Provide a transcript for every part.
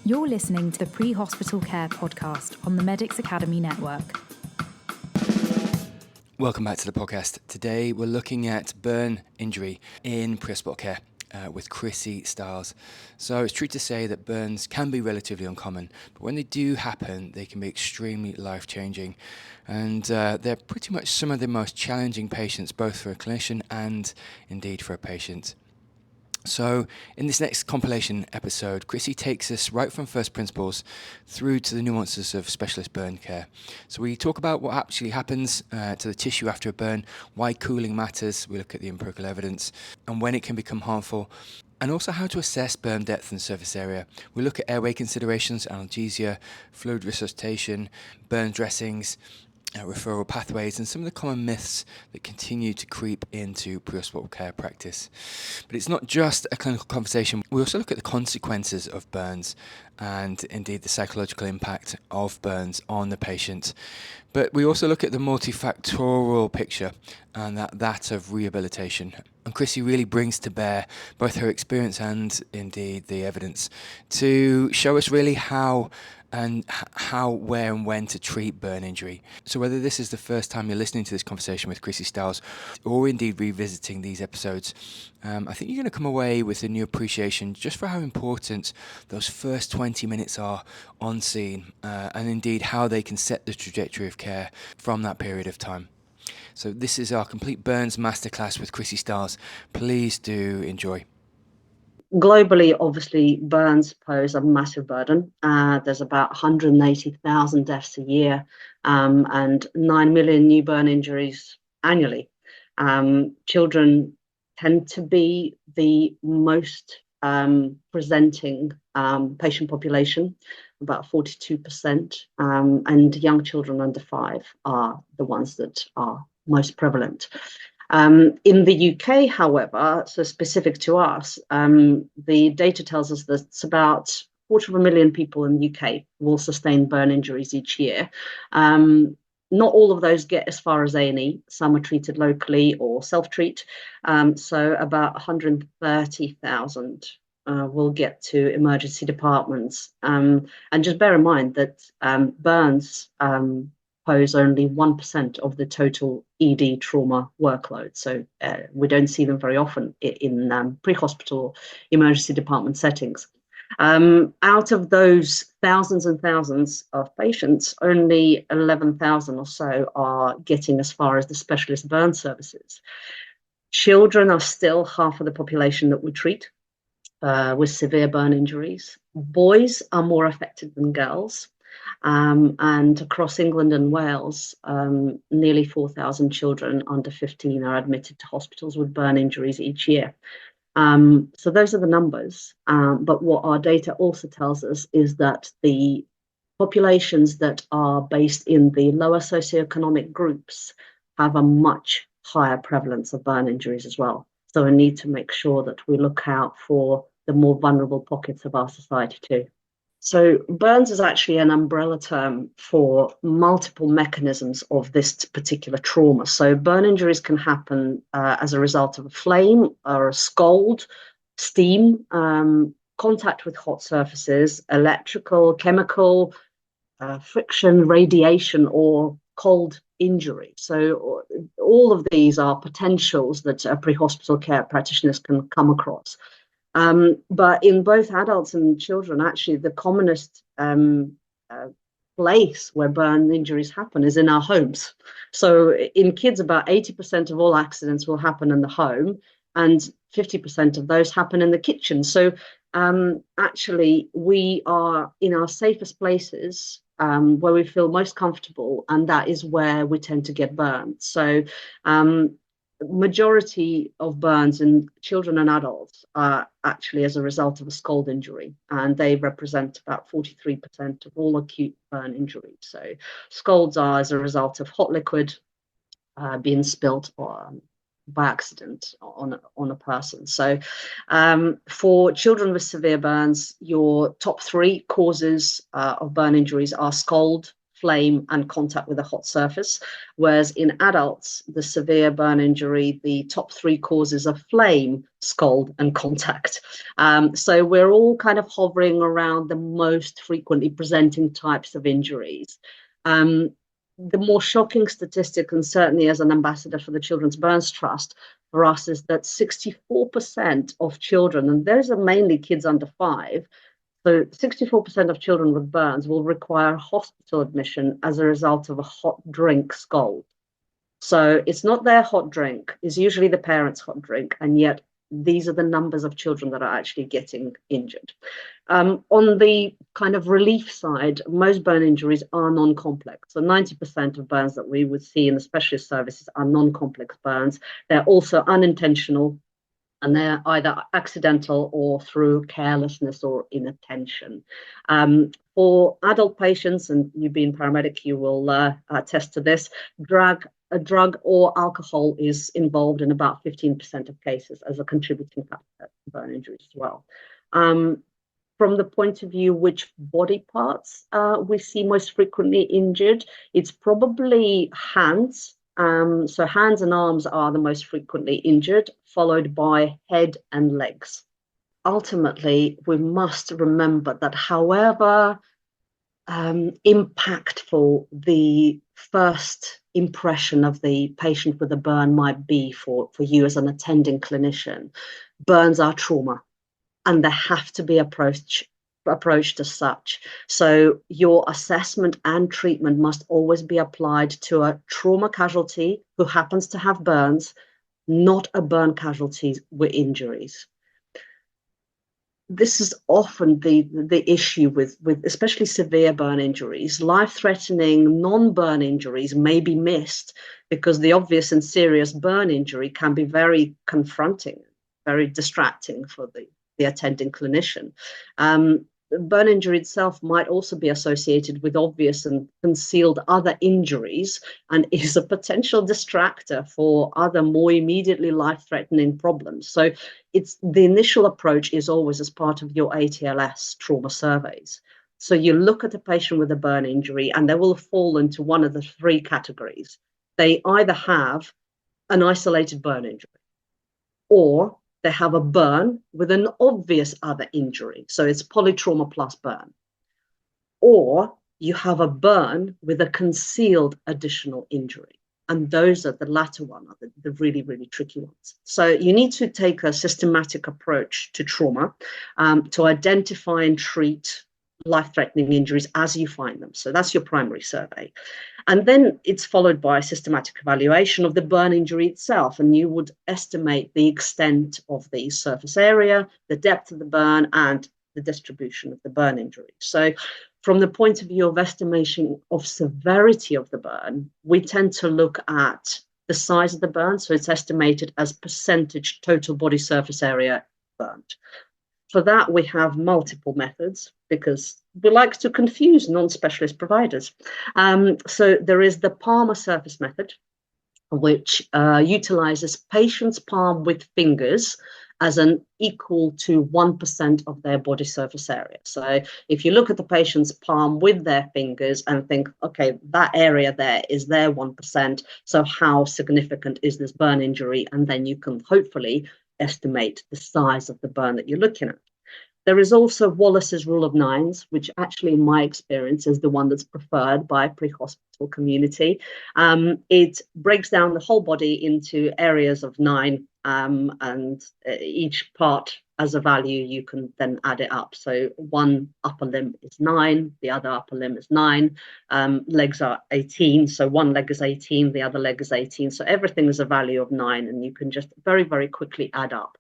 You're listening to the Pre-Hospital Care podcast on the Medics Academy Network. Welcome back to the podcast. Today we're looking at burn injury in pre-hospital care with Krissie Stiles. So it's true to say that burns can be relatively uncommon, but when they do happen, they can be extremely life-changing. And they're pretty much some of the most challenging patients, both for a clinician and indeed for a patient. So in this next compilation episode, Krissie takes us right from first principles through to the nuances of specialist burn care. So we talk about what actually happens to the tissue after a burn, why cooling matters, we look at the empirical evidence, and when it can become harmful, and also how to assess burn depth and surface area. We look at airway considerations, analgesia, fluid resuscitation, burn dressings, referral pathways, and some of the common myths that continue to creep into pre-hospital care practice. But it's not just a clinical conversation. We also look at the consequences of burns and indeed the psychological impact of burns on the patient. But we also look at the multifactorial picture and that of rehabilitation. And Krissie really brings to bear both her experience and indeed the evidence to show us really how, where and when to treat burn injury. So whether this is the first time you're listening to this conversation with Krissie Stiles or indeed revisiting these episodes, I think you're going to come away with a new appreciation just for how important those first 20 minutes are on scene and indeed how they can set the trajectory of care from that period of time. So this is our complete burns masterclass with Krissie Stiles. Please do enjoy. Globally, obviously, burns pose a massive burden. There's about 180,000 deaths a year and 9 million new burn injuries annually. Children tend to be the most presenting patient population, about 42%, and young children under 5 are the ones that are most prevalent. In the UK, however, so specific to us, the data tells us that it's about 250,000 people in the UK will sustain burn injuries each year. Not all of those get as far as A&E. Some are treated locally or self-treat. So about 130,000 will get to emergency departments. And just bear in mind that burns pose only 1% of the total ED trauma workload. So we don't see them very often in pre-hospital emergency department settings. Out of those thousands and thousands of patients, only 11,000 or so are getting as far as the specialist burn services. Children are still half of the population that we treat with severe burn injuries. Boys are more affected than girls. And across England and Wales, nearly 4,000 children under 15 are admitted to hospitals with burn injuries each year. So those are the numbers. But what our data also tells us is that the populations that are based in the lower socioeconomic groups have a much higher prevalence of burn injuries as well. So we need to make sure that we look out for the more vulnerable pockets of our society too. So burns is actually an umbrella term for multiple mechanisms of this particular trauma. So burn injuries can happen as a result of a flame or a scald, steam, contact with hot surfaces, electrical, chemical, friction, radiation, or cold injury. So all of these are potentials that pre-hospital care practitioners can come across. But in both adults and children, actually, the commonest place where burn injuries happen is in our homes. So in kids, about 80% of all accidents will happen in the home, and 50% of those happen in the kitchen. So actually, we are in our safest places where we feel most comfortable, and that is where we tend to get burned. So majority of burns in children and adults are actually as a result of a scald injury, and they represent about 43% of all acute burn injuries. So scalds are as a result of hot liquid being spilt by accident on a person. So for children with severe burns, your top 3 causes of burn injuries are scald, flame, and contact with a hot surface. Whereas in adults, the severe burn injury, the top three causes are flame, scald, and contact. So we're all kind of hovering around the most frequently presenting types of injuries. The more shocking statistic, and certainly as an ambassador for the Children's Burns Trust, for us is that 64% of children, and those are mainly kids under 5, so 64% of children with burns will require hospital admission as a result of a hot drink scald. So it's not their hot drink, it's usually the parents' hot drink, and yet these are the numbers of children that are actually getting injured. On the kind of relief side, most burn injuries are non-complex. So 90% of burns that we would see in the specialist services are non-complex burns. They're also unintentional, and they're either accidental or through carelessness or inattention. For adult patients, and you being paramedic, you will attest to this, a drug or alcohol is involved in about 15% of cases as a contributing factor to burn injuries as well. From the point of view which body parts we see most frequently injured, it's probably hands. So hands and arms are the most frequently injured, followed by head and legs. Ultimately, we must remember that however impactful the first impression of the patient with a burn might be for you as an attending clinician, burns are trauma, and they have to be approached as such. So your assessment and treatment must always be applied to a trauma casualty who happens to have burns, not a burn casualty with injuries. This is often the issue with especially severe burn injuries. Life-threatening non-burn injuries may be missed because the obvious and serious burn injury can be very confronting, very distracting for the attending clinician. Burn injury itself might also be associated with obvious and concealed other injuries and is a potential distractor for other more immediately life-threatening problems. So the initial approach is always as part of your ATLS trauma surveys. So you look at a patient with a burn injury and they will fall into one of the three categories. They either have an isolated burn injury, or they have a burn with an obvious other injury. So it's polytrauma plus burn. Or you have a burn with a concealed additional injury. And those are the latter one, are the really, really tricky ones. So you need to take a systematic approach to trauma to identify and treat life-threatening injuries as you find them. So that's your primary survey. And then it's followed by a systematic evaluation of the burn injury itself. And you would estimate the extent of the surface area, the depth of the burn, and the distribution of the burn injury. So from the point of view of estimation of severity of the burn, we tend to look at the size of the burn. So it's estimated as percentage total body surface area burned. For that, we have multiple methods because we like to confuse non-specialist providers. So there is the Palmer surface method, which utilizes patient's palm with fingers as an equal to 1% of their body surface area. So if you look at the patient's palm with their fingers and think, okay, that area there is their 1%, so how significant is this burn injury? And then you can hopefully estimate the size of the burn that you're looking at. There is also Wallace's rule of nines, which actually, in my experience, is the one that's preferred by pre-hospital community. It breaks down the whole body into areas of 9, and each part as a value, you can then add it up. So one upper limb is 9, the other upper limb is 9, legs are 18. So one leg is 18, the other leg is 18. So everything is a value of 9, and you can just very, very quickly add up.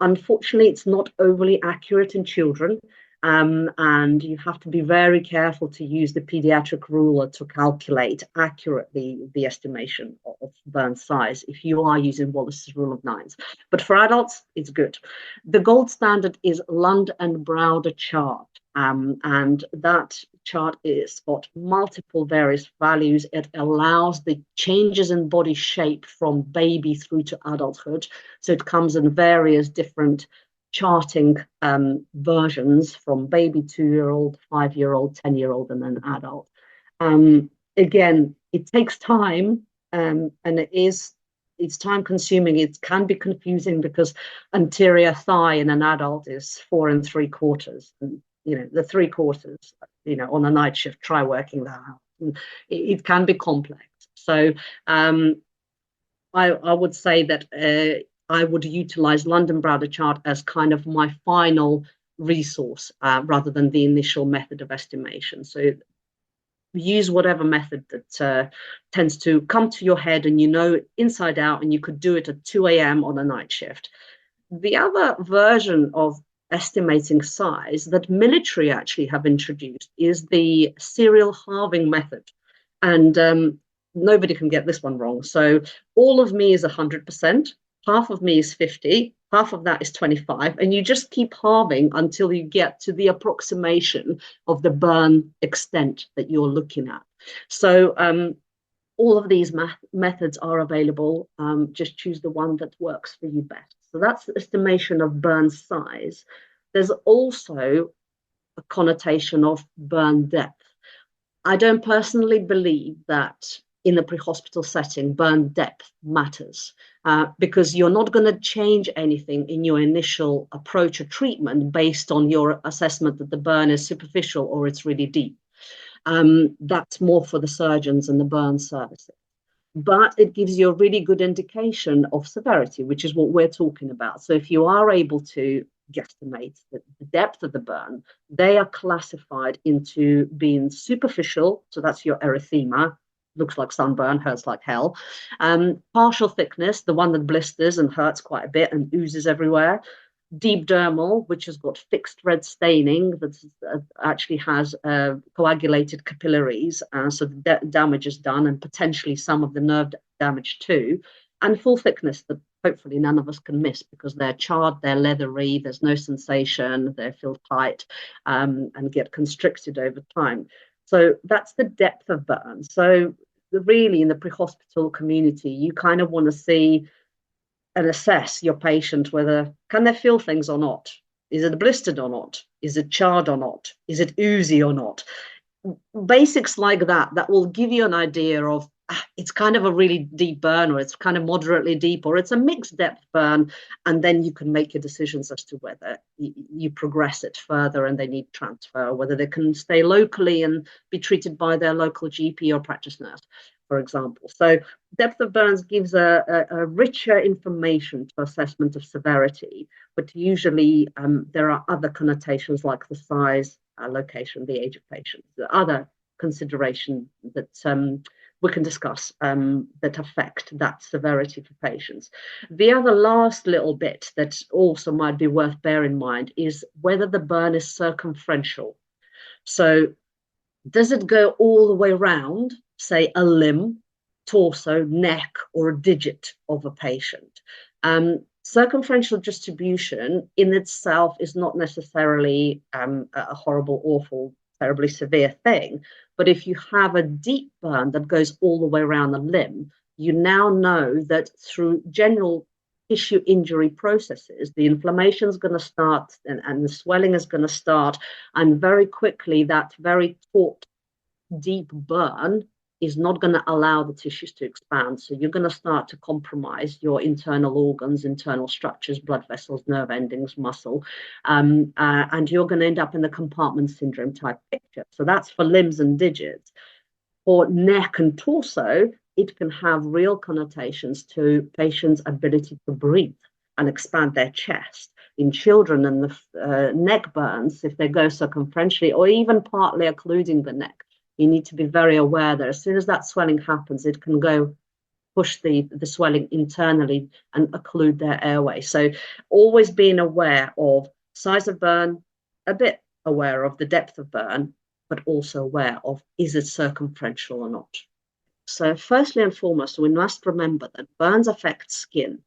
Unfortunately, it's not overly accurate in children, and you have to be very careful to use the pediatric ruler to calculate accurately the estimation of burn size if you are using Wallace's rule of nines. But for adults, it's good. The gold standard is Lund and Browder chart, and that chart is got multiple various values. It allows the changes in body shape from baby through to adulthood. So it comes in various different charting versions from baby, 2-year-old, 5-year-old, 10-year-old, and then adult. Again, it takes time, and it's time consuming. It can be confusing because anterior thigh in an adult is 4 3/4, and the 3/4, on a night shift, try working that out. It can be complex. So I would say that I would utilize London Browder chart as kind of my final resource rather than the initial method of estimation. So use whatever method that tends to come to your head and inside out, and you could do it at 2 a.m. on a night shift. The other version of estimating size that military actually have introduced is the serial halving method. And nobody can get this one wrong. So all of me is 100%, half of me is 50, half of that is 25, and you just keep halving until you get to the approximation of the burn extent that you're looking at. So all of these methods are available. Just choose the one that works for you best. So that's the estimation of burn size. There's also a connotation of burn depth. I don't personally believe that in the pre-hospital setting, burn depth matters because you're not going to change anything in your initial approach or treatment based on your assessment that the burn is superficial or it's really deep. That's more for the surgeons and the burn services. But it gives you a really good indication of severity, which is what we're talking about. So if you are able to guesstimate the depth of the burn, they are classified into being superficial. So that's your erythema, looks like sunburn, hurts like hell. Partial thickness, the one that blisters and hurts quite a bit and oozes everywhere. Deep dermal, which has got fixed red staining that actually has coagulated capillaries, so the damage is done, and potentially some of the nerve damage too. And full thickness that hopefully none of us can miss because they're charred, they're leathery, there's no sensation, they feel tight and get constricted over time. So that's the depth of burn. So really in the pre-hospital community, you kind of want to see and assess your patient whether can they feel things or not. Is it blistered or not? Is it charred or not? Is it oozy or not? Basics like that will give you an idea of it's kind of a really deep burn, or it's kind of moderately deep, or it's a mixed depth burn, and then you can make your decisions as to whether you progress it further and they need transfer, whether they can stay locally and be treated by their local GP or practice nurse, for example. So depth of burns gives a richer information to assessment of severity, but usually there are other connotations like the size, location, the age of patients, the other consideration that we can discuss that affect that severity for patients. The other last little bit that also might be worth bearing in mind is whether the burn is circumferential. So does it go all the way around, say a limb, torso, neck, or a digit of a patient? Circumferential distribution in itself is not necessarily a horrible, awful, terribly severe thing. But if you have a deep burn that goes all the way around the limb, you now know that through general tissue injury processes, the inflammation is going to start and the swelling is going to start. And very quickly, that very taut, deep burn is not going to allow the tissues to expand. So you're going to start to compromise your internal organs, internal structures, blood vessels, nerve endings, muscle, and you're going to end up in the compartment syndrome type picture. So that's for limbs and digits. For neck and torso, it can have real connotations to patients' ability to breathe and expand their chest. In children and the neck burns, if they go circumferentially or even partly occluding the neck, you need to be very aware that as soon as that swelling happens, it can go push the swelling internally and occlude their airway. So always being aware of size of burn, a bit aware of the depth of burn, but also aware of is it circumferential or not. So firstly and foremost, we must remember that burns affect skin.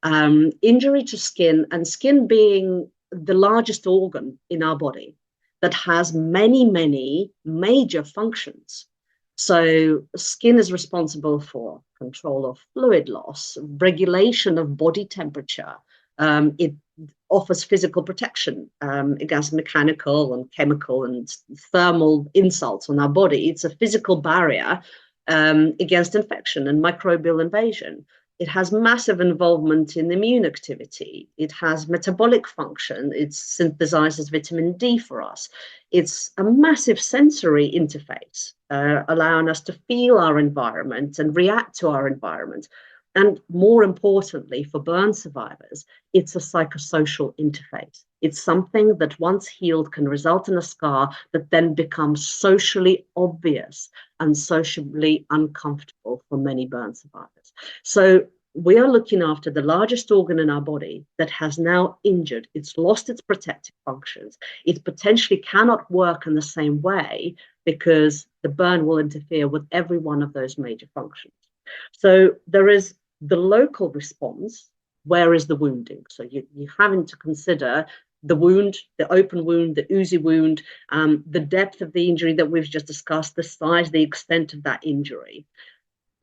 Injury to skin, and skin being the largest organ in our body, that has many, many major functions. So skin is responsible for control of fluid loss, regulation of body temperature. It offers physical protection against mechanical and chemical and thermal insults on our body. It's a physical barrier against infection and microbial invasion. It has massive involvement in immune activity. It has metabolic function. It synthesizes vitamin D for us. It's a massive sensory interface, allowing us to feel our environment and react to our environment. And more importantly, for burn survivors, it's a psychosocial interface. It's something that once healed can result in a scar that then becomes socially obvious and socially uncomfortable for many burn survivors. So we are looking after the largest organ in our body that has now injured. It's lost its protective functions. It potentially cannot work in the same way because the burn will interfere with every one of those major functions. So there is the local response. Where is the wounding? So you're having to consider the wound, the open wound, the oozy wound, the depth of the injury that we've just discussed, the size, the extent of that injury.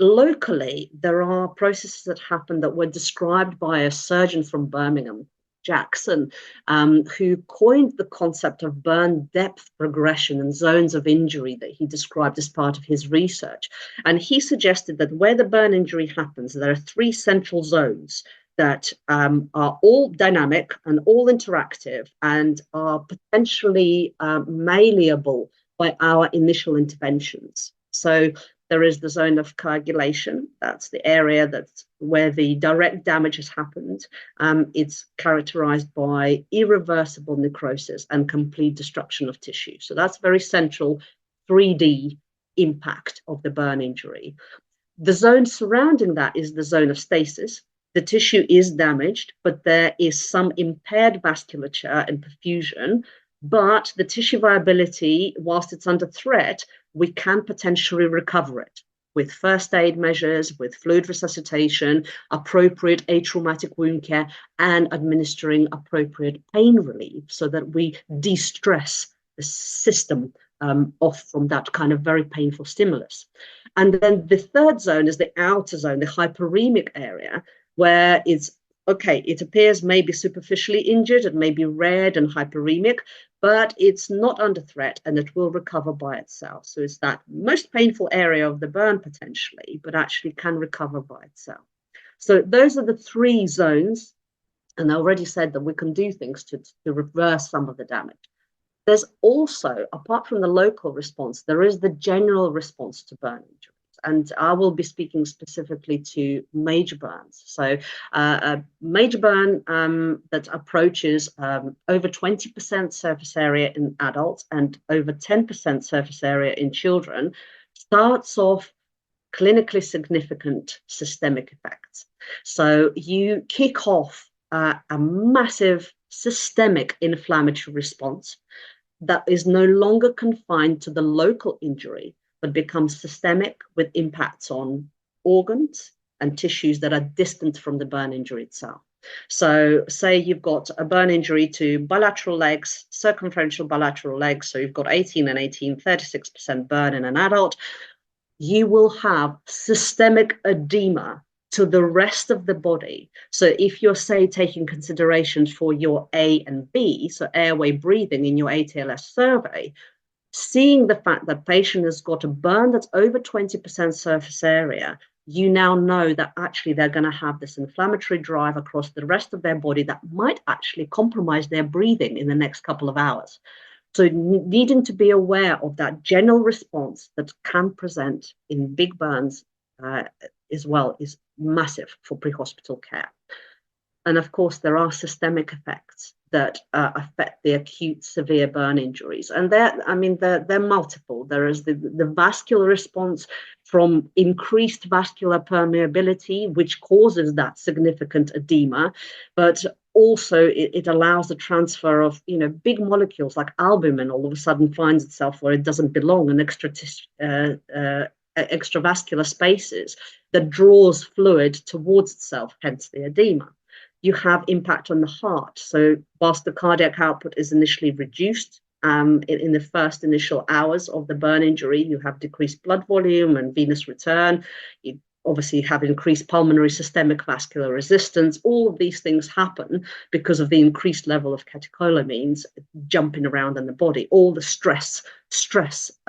Locally, there are processes that happen that were described by a surgeon from Birmingham, Jackson, who coined the concept of burn depth progression and zones of injury that he described as part of his research. And he suggested that where the burn injury happens, there are 3 central zones that are all dynamic and all interactive and are potentially malleable by our initial interventions. So there is the zone of coagulation. That's the area that's where the direct damage has happened. It's characterized by irreversible necrosis and complete destruction of tissue. So that's very central 3D impact of the burn injury. The zone surrounding that is the zone of stasis. The tissue is damaged, but there is some impaired vasculature and perfusion, but the tissue viability, whilst it's under threat, we can potentially recover it with first aid measures, with fluid resuscitation, appropriate atraumatic wound care, and administering appropriate pain relief so that we de-stress the system off from that kind of very painful stimulus. And then the third zone is the outer zone, the hyperemic area, where it's okay, it appears maybe superficially injured, it may be red and hyperemic, but it's not under threat and it will recover by itself. So it's that most painful area of the burn potentially, but actually can recover by itself. So those are the 3 zones. And I already said that we can do things to reverse some of the damage. There's also, apart from the local response, there is the general response to burn injury. And I will be speaking specifically to major burns. So a major burn that approaches over 20% surface area in adults and over 10% surface area in children starts off clinically significant systemic effects. So you kick off a massive systemic inflammatory response that is no longer confined to the local injury, but becomes systemic with impacts on organs and tissues that are distant from the burn injury itself. So say you've got a burn injury to bilateral legs, circumferential bilateral legs, so you've got 18 and 18, 36% burn in an adult, you will have systemic edema to the rest of the body. So if you're, say, taking considerations for your A and B, so airway breathing in your ATLS survey, seeing the fact that patient has got a burn that's over 20% surface area, you now know that actually they're going to have this inflammatory drive across the rest of their body that might actually compromise their breathing in the next couple of hours. So needing to be aware of that general response that can present in big burns as well is massive for pre-hospital care. And of course, there are systemic effects that affect the acute severe burn injuries. And they're multiple. There is the vascular response from increased vascular permeability, which causes that significant edema, but also it allows the transfer of big molecules like albumin all of a sudden finds itself where it doesn't belong in extravascular spaces that draws fluid towards itself, hence the edema. You have impact on the heart. So whilst the cardiac output is initially reduced in the first initial hours of the burn injury, you have decreased blood volume and venous return. obviously have increased pulmonary systemic vascular resistance. All of these things happen because of the increased level of catecholamines jumping around in the body, all the stress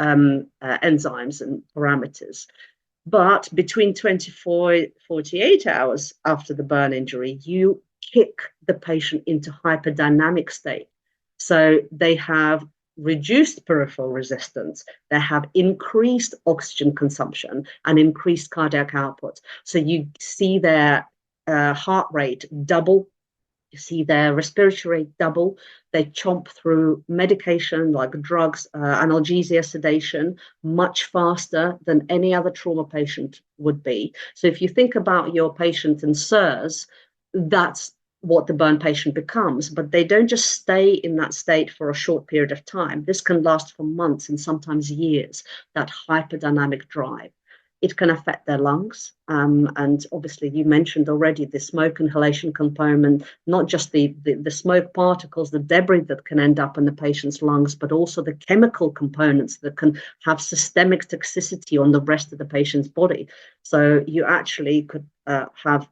enzymes and parameters. But between 24 48 hours after the burn injury, you kick the patient into hyperdynamic state. So they have reduced peripheral resistance, they have increased oxygen consumption and increased cardiac output. So you see their heart rate double, you see their respiratory rate double. They chomp through medication like drugs, analgesia, sedation, much faster than any other trauma patient would be. So if you think about your patient in SIRS, that's what the burn patient becomes, but they don't just stay in that state for a short period of time. This can last for months and sometimes years, that hyperdynamic drive. It can affect their lungs. And obviously, you mentioned already the smoke inhalation component, not just the smoke particles, the debris that can end up in the patient's lungs, but also the chemical components that can have systemic toxicity on the rest of the patient's body. So you actually could have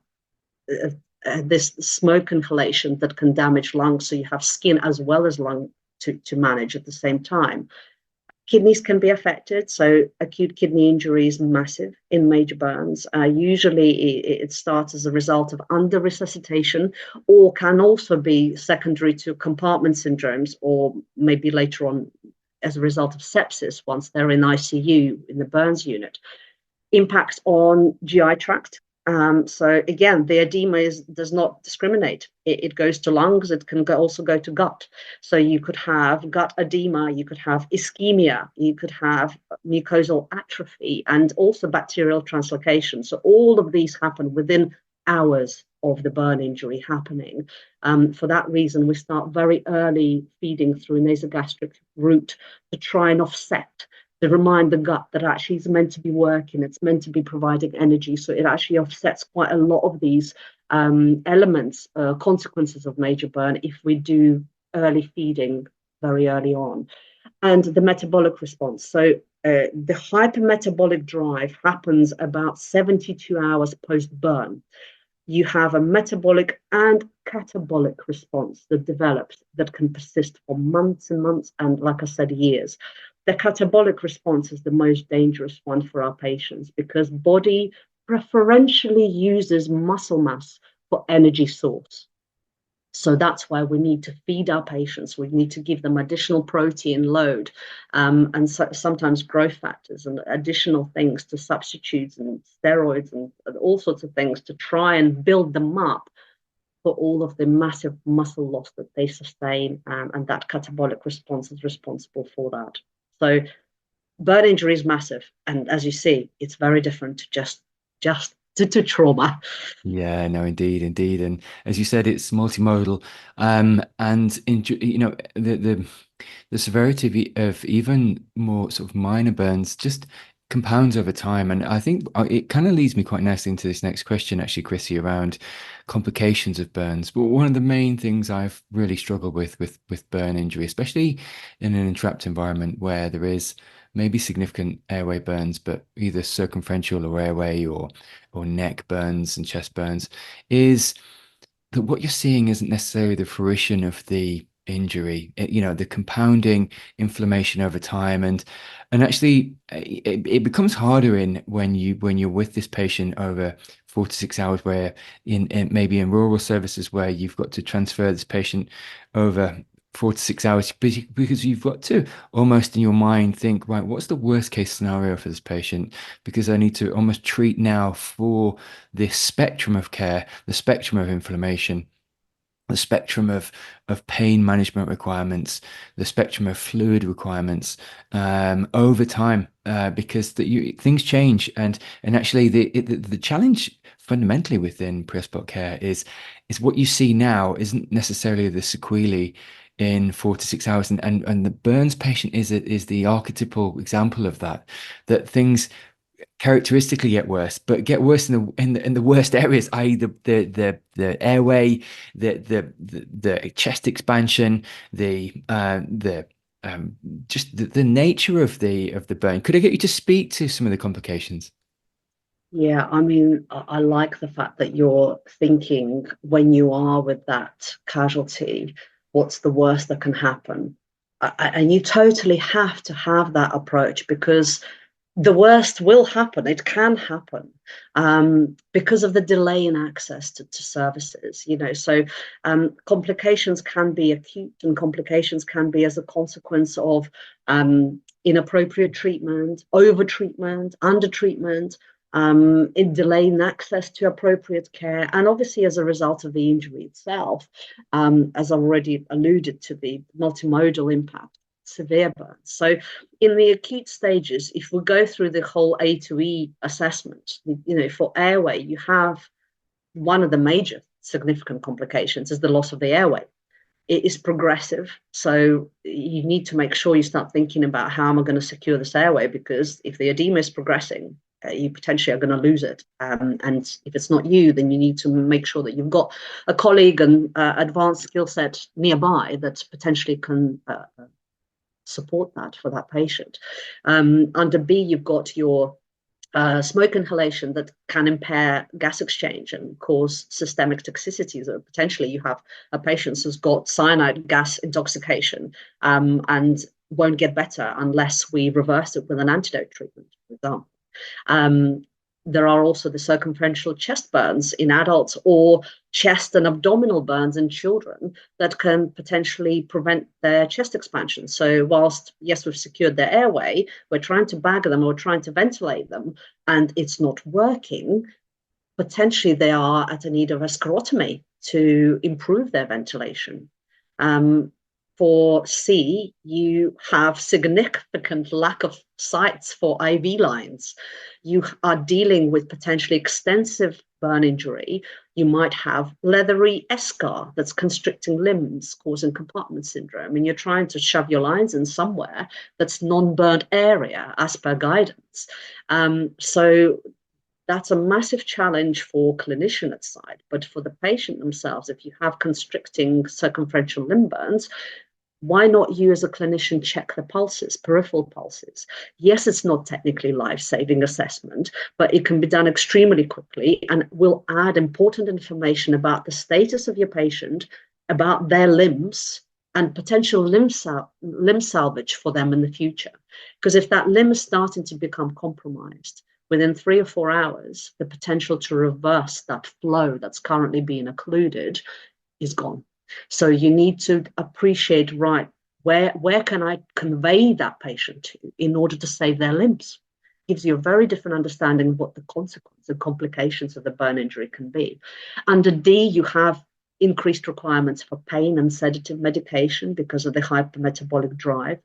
this smoke inhalation that can damage lungs. So you have skin as well as lung to manage at the same time. Kidneys can be affected. So acute kidney injury is massive in major burns. Usually it starts as a result of under resuscitation, or can also be secondary to compartment syndromes, or maybe later on as a result of sepsis once they're in ICU in the burns unit. Impact on GI tract. So again, the edema does not discriminate. It goes to lungs. It can also go to gut. So you could have gut edema, you could have ischemia, you could have mucosal atrophy, and also bacterial translocation. So all of these happen within hours of the burn injury happening. For that reason, we start very early feeding through nasogastric route to try and offset, to remind the gut that actually it's meant to be working, it's meant to be providing energy. So it actually offsets quite a lot of these elements, consequences of major burn if we do early feeding very early on. And the metabolic response. So the hypermetabolic drive happens about 72 hours post-burn. You have a metabolic and catabolic response that develops that can persist for months and months, and like I said, years. The catabolic response is the most dangerous one for our patients because body preferentially uses muscle mass for energy source. So that's why we need to feed our patients. We need to give them additional protein load, and sometimes growth factors and additional things to substitutes and steroids and all sorts of things to try and build them up for all of the massive muscle loss that they sustain, and that catabolic response is responsible for that. So burn injury is massive, and as you see, it's very different to just to trauma. Yeah, no, indeed, indeed, and as you said, it's multimodal, and the severity of even more sort of minor burns just compounds over time, and I think it kind of leads me quite nicely into this next question, actually, Krissie, around complications of burns. But one of the main things I've really struggled with burn injury, especially in an entrapped environment where there is maybe significant airway burns, but either circumferential or airway or neck burns and chest burns, is that what you're seeing isn't necessarily the fruition of the injury, the compounding inflammation over time, and actually it becomes harder when you're with this patient over 4 to 6 hours, where maybe in rural services where you've got to transfer this patient over 4 to 6 hours, because you've got to almost in your mind think, right, what's the worst case scenario for this patient, because I need to almost treat now for this spectrum of care, the spectrum of inflammation, the spectrum of pain management requirements, the spectrum of fluid requirements over time, because things change, and actually the challenge fundamentally within pre-hospital care is what you see now isn't necessarily the sequelae in 4 to 6 hours, and the burns patient is the archetypal example of that things characteristically get worse, but get worse in the worst areas, i.e. the airway, the chest expansion, just the nature of the burn. Could I get you to speak to some of the complications? Yeah, I mean, I like the fact that you're thinking when you are with that casualty, what's the worst that can happen? And you totally have to have that approach because the worst will happen. It can happen because of the delay in access to services. So complications can be acute, and complications can be as a consequence of inappropriate treatment, over treatment, under treatment. In delaying access to appropriate care, and obviously as a result of the injury itself, as I've already alluded to, the multimodal impact, severe burns. So in the acute stages, if we go through the whole A to E assessment, for airway, you have one of the major significant complications is the loss of the airway. It is progressive. So you need to make sure you start thinking about how am I going to secure this airway, because if the edema is progressing, you potentially are going to lose it. And if it's not you, then you need to make sure that you've got a colleague and advanced skill set nearby that potentially can support that for that patient. Under B, you've got your smoke inhalation that can impair gas exchange and cause systemic toxicities. So potentially you have a patient who's got cyanide gas intoxication and won't get better unless we reverse it with an antidote treatment, for example. There are also the circumferential chest burns in adults or chest and abdominal burns in children that can potentially prevent their chest expansion. So whilst, yes, we've secured their airway, we're trying to bag them or trying to ventilate them, and it's not working, potentially they are at a need of a sclerotomy to improve their ventilation. For C, you have significant lack of sites for IV lines. You are dealing with potentially extensive burn injury. You might have leathery eschar that's constricting limbs, causing compartment syndrome, and you're trying to shove your lines in somewhere that's non-burnt area as per guidance. So that's a massive challenge for clinician at side, but for the patient themselves, if you have constricting circumferential limb burns, why not you as a clinician check the pulses, peripheral pulses? Yes, it's not technically life-saving assessment, but it can be done extremely quickly and will add important information about the status of your patient, about their limbs, and potential limb salvage for them in the future. Because if that limb is starting to become compromised, within 3 or 4 hours, the potential to reverse that flow that's currently being occluded is gone. So you need to appreciate, right, where can I convey that patient to in order to save their limbs? Gives you a very different understanding of what the consequences and complications of the burn injury can be. Under D, you have increased requirements for pain and sedative medication because of the hypermetabolic drive.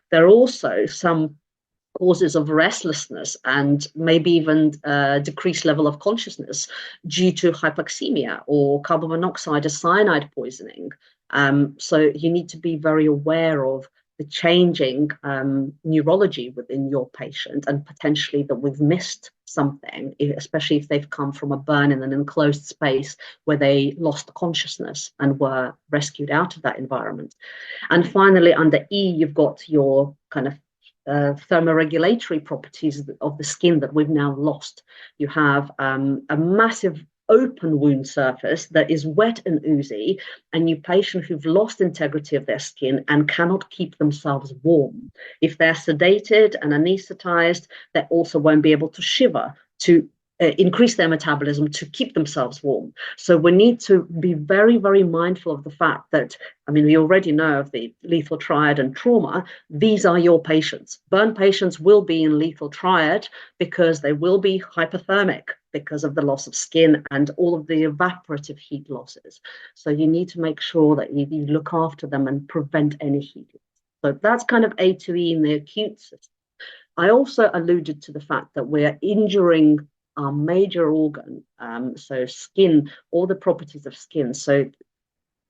There are also some causes of restlessness and maybe even decreased level of consciousness due to hypoxemia or carbon monoxide or cyanide poisoning. So you need to be very aware of the changing neurology within your patient, and potentially that we've missed something, especially if they've come from a burn in an enclosed space where they lost consciousness and were rescued out of that environment. And finally, under E, you've got your kind of thermoregulatory properties of the skin that we've now lost. You have a massive open wound surface that is wet and oozy, and you patients who've lost integrity of their skin and cannot keep themselves warm. If they're sedated and anesthetized, they also won't be able to shiver to increase their metabolism to keep themselves warm. So we need to be very, very mindful of the fact that, I mean, we already know of the lethal triad and trauma. These are your patients. Burn patients will be in lethal triad because they will be hypothermic because of the loss of skin and all of the evaporative heat losses. So you need to make sure that you look after them and prevent any heat loss. So that's kind of A to E in the acute system. I also alluded to the fact that we're injuring our major organ, so skin, all the properties of skin. So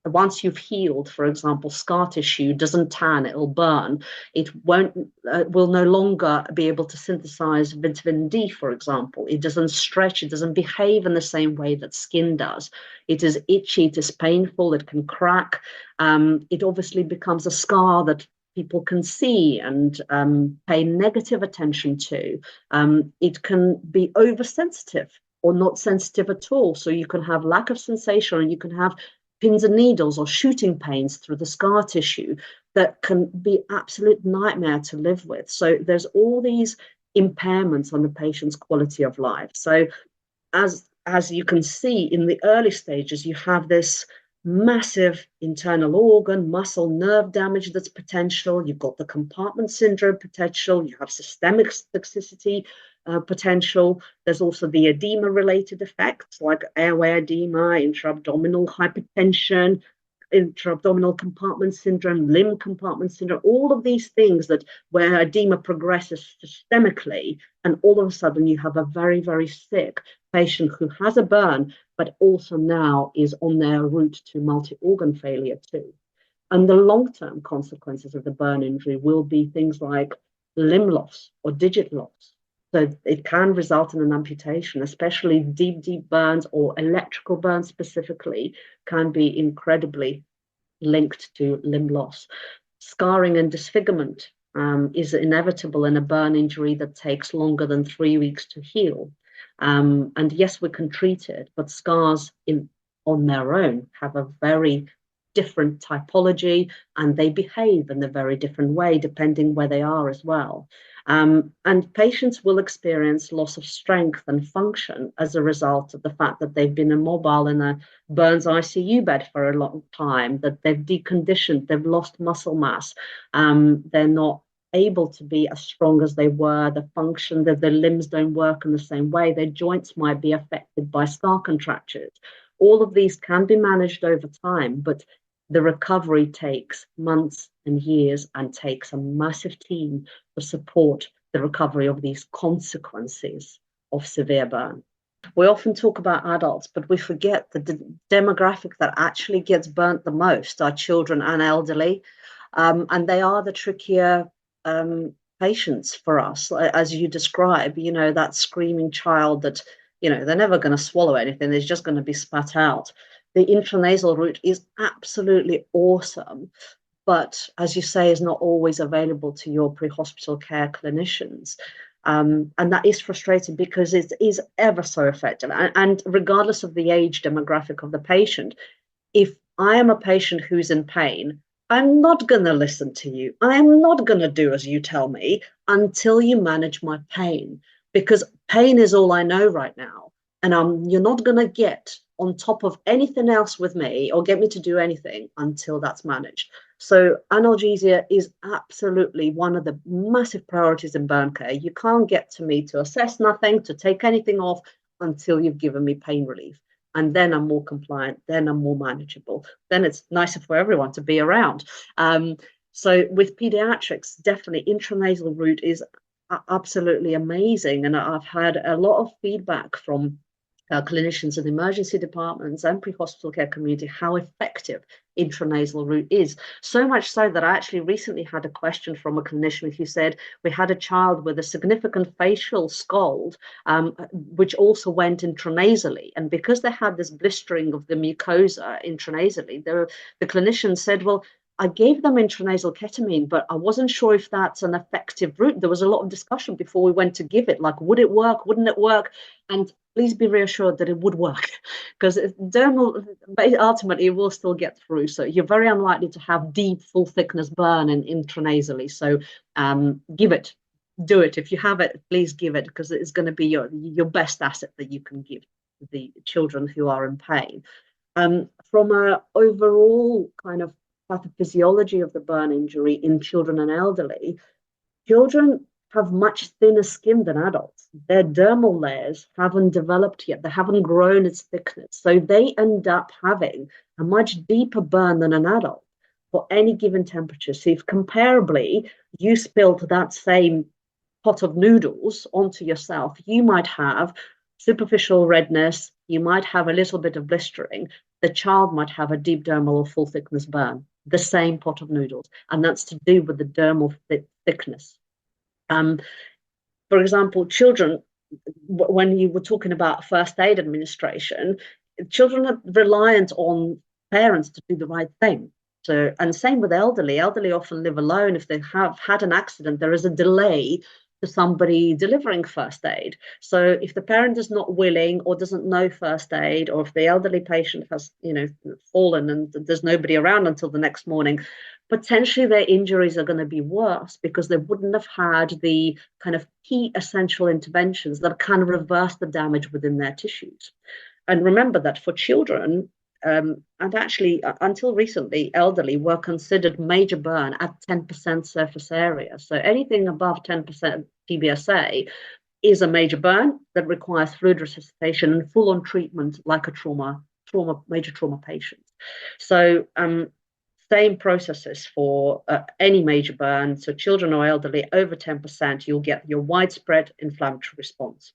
once you've healed, for example, scar tissue doesn't tan, it'll burn. It will no longer be able to synthesize vitamin D, for example. It doesn't stretch, it doesn't behave in the same way that skin does. It is itchy, it is painful, it can crack. It obviously becomes a scar that people can see and pay negative attention to. It can be oversensitive or not sensitive at all. So you can have lack of sensation, or you can have pins and needles or shooting pains through the scar tissue that can be absolute nightmare to live with. So there's all these impairments on the patient's quality of life. So as you can see in the early stages, you have this massive internal organ, muscle, nerve damage that's potential. You've got the compartment syndrome potential. You have systemic toxicity potential. There's also the edema-related effects like airway edema, intra-abdominal hypertension, intra-abdominal compartment syndrome, limb compartment syndrome, all of these things that where edema progresses systemically, and all of a sudden you have a very, very sick patient who has a burn, but also now is on their route to multi-organ failure too. And the long-term consequences of the burn injury will be things like limb loss or digit loss. So it can result in an amputation, especially deep, deep burns or electrical burns specifically can be incredibly linked to limb loss. Scarring and disfigurement is inevitable in a burn injury that takes longer than 3 weeks to heal. And yes, we can treat it, but scars on their own have a very different typology, and they behave in a very different way depending where they are as well. And patients will experience loss of strength and function as a result of the fact that they've been immobile in a burns ICU bed for a long time, that they've deconditioned, they've lost muscle mass, they're not able to be as strong as they were, the function, that their limbs don't work in the same way, their joints might be affected by scar contractures. All of these can be managed over time, but the recovery takes months and years and takes a massive team to support the recovery of these consequences of severe burn. We often talk about adults, but we forget that the demographic that actually gets burnt the most are children and elderly, and they are the trickier patients for us, as you describe, that screaming child that, they're never going to swallow anything, it's just going to be spat out. The intranasal route is absolutely awesome, but as you say, is not always available to your pre-hospital care clinicians. And that is frustrating because it is ever so effective. And regardless of the age demographic of the patient, if I am a patient who's in pain, I'm not going to listen to you. I'm not going to do as you tell me until you manage my pain, because pain is all I know right now. And you're not going to get on top of anything else with me or get me to do anything until that's managed. So analgesia is absolutely one of the massive priorities in burn care. You can't get to me to assess nothing, to take anything off until you've given me pain relief. And then I'm more compliant, then I'm more manageable. Then it's nicer for everyone to be around. So with pediatrics, definitely intranasal route is absolutely amazing. And I've had a lot of feedback from clinicians in emergency departments and pre-hospital care community how effective intranasal route is. So much so that I actually recently had a question from a clinician who said we had a child with a significant facial scald, which also went intranasally. And because they had this blistering of the mucosa intranasally, the clinician said, well, I gave them intranasal ketamine, but I wasn't sure if that's an effective route. There was a lot of discussion before we went to give it, like, would it work? Wouldn't it work? And please be reassured that it would work, because dermal, ultimately, it will still get through. So you're very unlikely to have deep, full thickness burn intranasally. So give it, do it. If you have it, please give it, because it's going to be your best asset that you can give the children who are in pain. From an overall kind of pathophysiology of the burn injury in children and elderly, children have much thinner skin than adults. Their dermal layers haven't developed yet. They haven't grown its thickness. So they end up having a much deeper burn than an adult for any given temperature. So if comparably you spilled that same pot of noodles onto yourself, you might have superficial redness, you might have a little bit of blistering. The child might have a deep dermal or full thickness burn, the same pot of noodles. And that's to do with the dermal thickness. For example, children, when you were talking about first aid administration, children are reliant on parents to do the right thing. So, and same with elderly. Elderly often live alone. If they have had an accident, there is a delay to somebody delivering first aid. So if the parent is not willing or doesn't know first aid, or if the elderly patient has, fallen and there's nobody around until the next morning, potentially their injuries are going to be worse because they wouldn't have had the kind of key essential interventions that can reverse the damage within their tissues. And remember that for children, and actually until recently, elderly were considered major burn at 10% surface area. So anything above 10% TBSA is a major burn that requires fluid resuscitation and full-on treatment like a major trauma patient. So same processes for any major burn. So children or elderly over 10%, you'll get your widespread inflammatory response.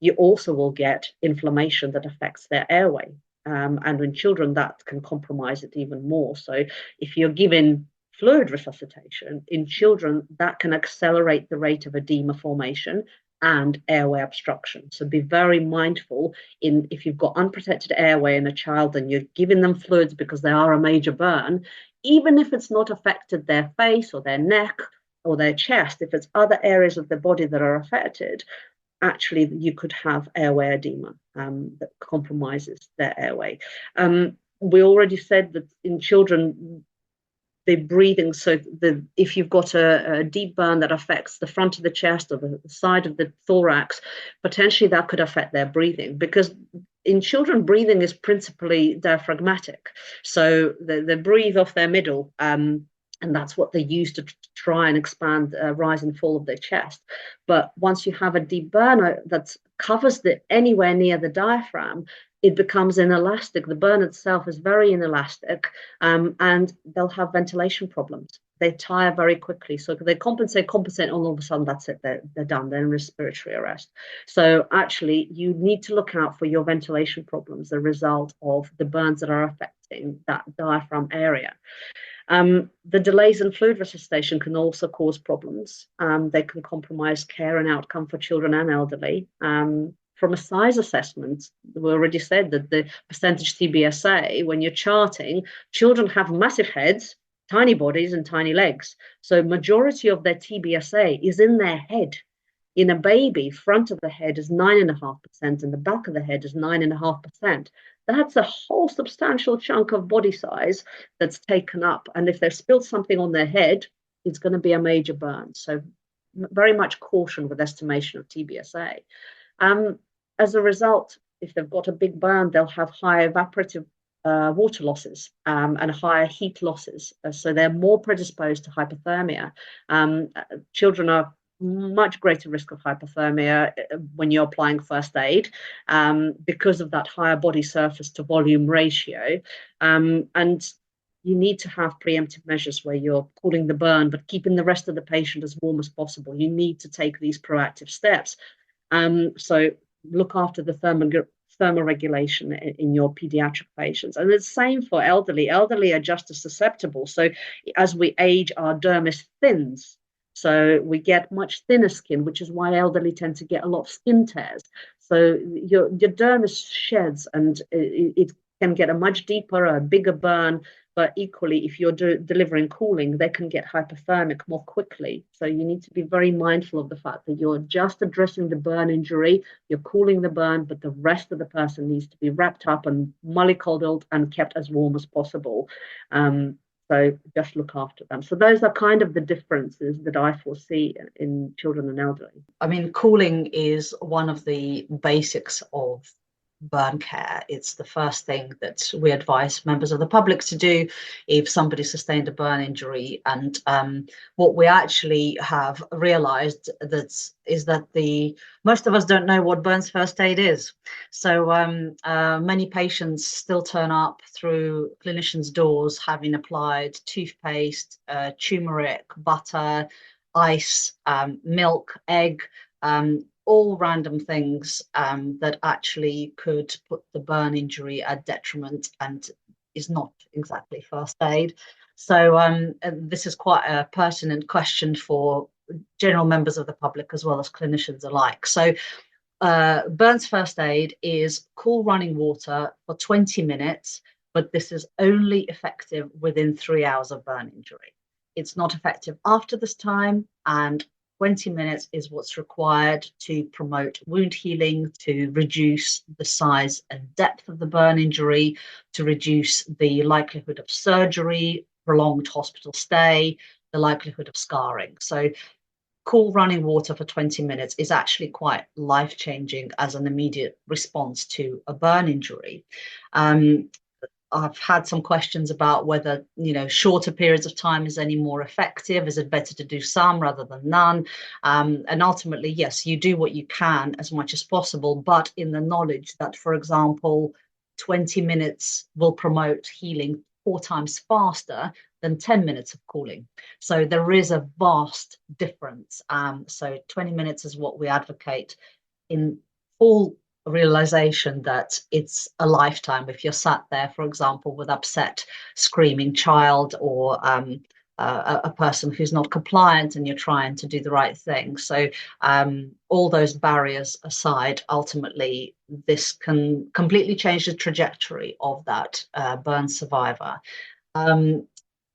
You also will get inflammation that affects their airway. And in children, that can compromise it even more. So if you're given fluid resuscitation in children, that can accelerate the rate of edema formation and airway obstruction. So be very mindful if you've got unprotected airway in a child and you're giving them fluids because they are a major burn, even if it's not affected their face or their neck or their chest, if it's other areas of the body that are affected, actually you could have airway edema that compromises their airway. We already said that in children, the breathing, so if you've got a deep burn that affects the front of the chest or the side of the thorax, potentially that could affect their breathing, because in children, breathing is principally diaphragmatic. So they breathe off their middle, and that's what they use to try and expand, rise and fall of their chest. But once you have a deep burn that covers anywhere near the diaphragm, it becomes inelastic. The burn itself is very inelastic, and they'll have ventilation problems. They tire very quickly. So they compensate, and all of a sudden, that's it. They're done. They're in respiratory arrest. So actually, you need to look out for your ventilation problems, the result of the burns that are affecting that diaphragm area. The delays in fluid resuscitation can also cause problems. They can compromise care and outcome for children and elderly. From a size assessment, we already said that the percentage TBSA, when you're charting, children have massive heads, tiny bodies, and tiny legs. So majority of their TBSA is in their head. In a baby, front of the head is 9.5%, and the back of the head is 9.5%. That's a whole substantial chunk of body size that's taken up. And if they've spilled something on their head, it's going to be a major burn. So very much caution with estimation of TBSA. As a result, if they've got a big burn, they'll have high evaporative water losses and higher heat losses. So they're more predisposed to hypothermia. Children are much greater risk of hypothermia when you're applying first aid because of that higher body surface to volume ratio. And you need to have preemptive measures where you're cooling the burn, but keeping the rest of the patient as warm as possible. You need to take these proactive steps. So look after the thermoregulation in your pediatric patients. And it's the same for elderly. Elderly are just as susceptible. So as we age, our dermis thins. So we get much thinner skin, which is why elderly tend to get a lot of skin tears. So your dermis sheds, and it can get a much deeper, a bigger burn. But equally, if you're delivering cooling, they can get hypothermic more quickly. So you need to be very mindful of the fact that you're just addressing the burn injury, you're cooling the burn, but the rest of the person needs to be wrapped up and mollycoddled and kept as warm as possible. So just look after them. So those are kind of the differences that I foresee in children and elderly. I mean, cooling is one of the basics of burn care. It's the first thing that we advise members of the public to do if somebody sustained a burn injury. And what we actually have realized is that most of us don't know what burns first aid is. So many patients still turn up through clinicians' doors having applied toothpaste, turmeric, butter, ice, milk, egg, all random things that actually could put the burn injury at detriment and is not exactly first aid. So this is quite a pertinent question for general members of the public as well as clinicians alike. So burns first aid is cool running water for 20 minutes but this is only effective within 3 hours of burn injury. It's not effective after this time, and 20 minutes is what's required to promote wound healing, to reduce the size and depth of the burn injury, to reduce the likelihood of surgery, prolonged hospital stay, the likelihood of scarring. So cool running water for 20 minutes is actually quite life-changing as an immediate response to a burn injury. I've had some questions about whether, shorter periods of time is any more effective. Is it better to do some rather than none? And ultimately, yes, you do what you can as much as possible, but in the knowledge that, for example, 20 minutes will promote healing 4 times faster than 10 minutes of cooling. So there is a vast difference. So 20 minutes is what we advocate in full realization that it's a lifetime. If you're sat there, for example, with upset, screaming child, or a person who's not compliant, and you're trying to do the right thing. So all those barriers aside, ultimately, this can completely change the trajectory of that burn survivor.